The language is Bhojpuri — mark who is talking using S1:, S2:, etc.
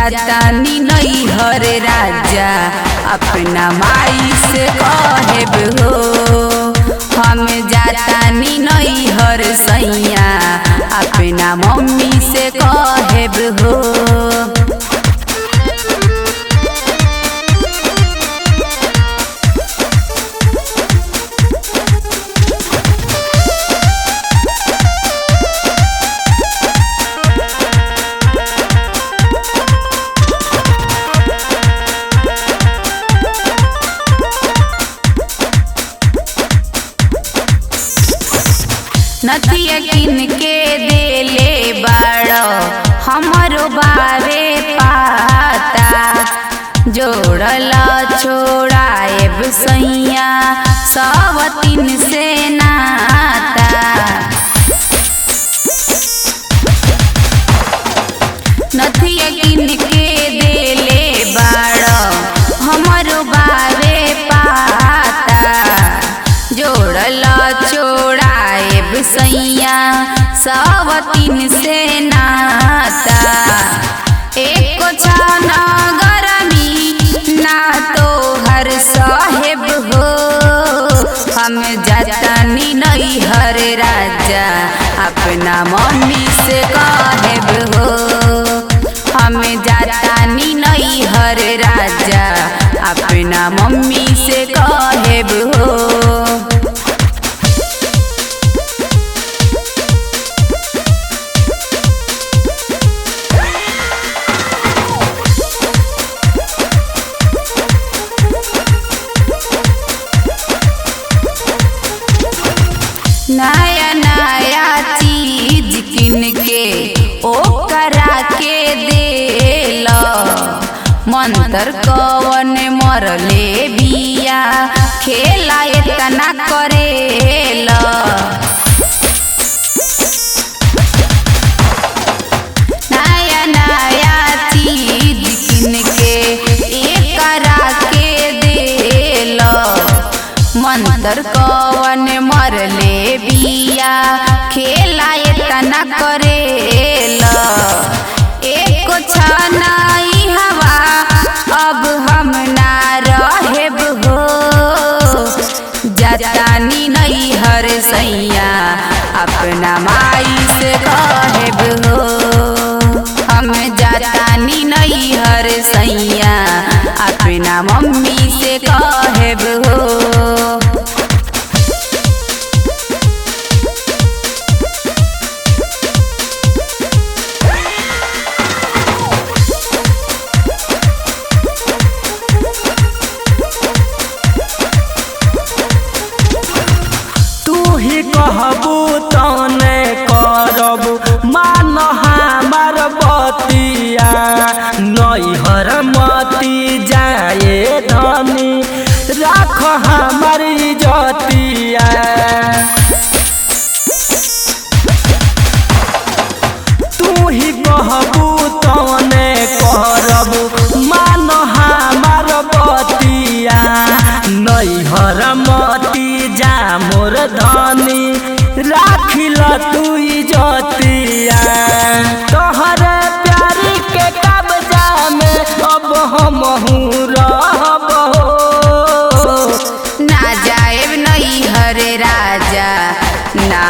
S1: जातानी नैहर राजा अपना माई से कहब हो। हम जातानी नैहर सैया अपना मम्मी से कहब हो। नथिया किन के देले बाड़ो हमरो बारे पाता, जोड़ल छोड़ाएब सैया सब तीन से नाता। नथिया किन के देले बाड़ो हमरो बारे पाता, जोड़ल छोड़ाएब सैया सब तीन से नाता। एको छन गरमी ना तो हर साहेब हो। हम जातानी नैहर राजा अपना मम्मी से कहब हो। हम जातानी नैहर राजा अपना मम्मी से कहब हो। नया नया चीज किन के ओकरा के देला, मंतर कवन मरले बिया खेला इतना करेला। नया नया चीज किन के एकरा के देला, मंतर कवन मरले बिया खेला इतना करेला। एको छन हवा अब हम ना रहेब हो। जातानी नैहर सैया अपना माई से कहब हो। हम जातानी नैहर सैया अपना मम्मी से कहब हो।
S2: कहबू तने करब मान हमार बतिया, नैहर मती जाए धनी राख हमार इज्जतिया। तू ही कहबू तने करब मान हमार बतिया, नैहर मती जा मोर धनी राखिल तू इज्जतिया। तोहर प्यार के कब्जा में अब हमहू रहब हो।
S1: ना जाएब नैहर राजा ना